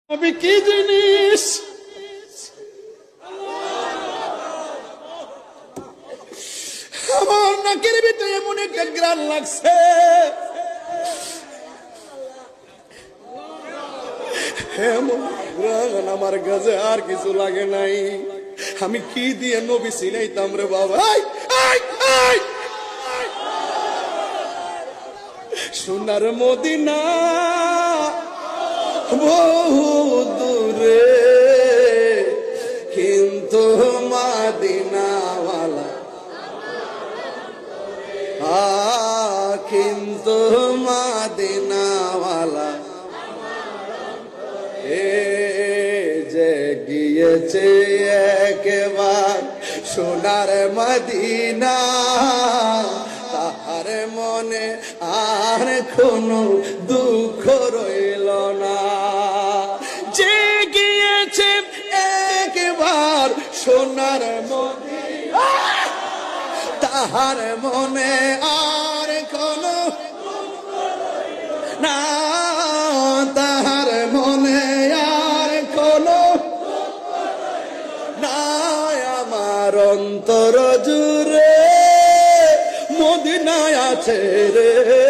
নবী কি জিনিস? আমার নাকের ভিতরে এমন একটা গ্রান লাগছে, এমন গ্রান আমার কাছে আর কিছু লাগে নাই। আমি কি দিয়ে নবী চিনাইতাম রে বাবা? সোনার মদিনা বহু দূরে, কিন্তু মদিনাওয়ালা কিন্তু মদিনাওয়ালা এ যে গিয়েছে একবার সোনার মদিনা, তাহার মনে আর কোনো দুঃখ রইল না। যে গিয়েছে একবার সোনার মদিনা, তাহার মনে আর কোনো না, তাহার মনে আর কোনো না। আমার অন্তর জুড়ে মদিনায় আছে রে।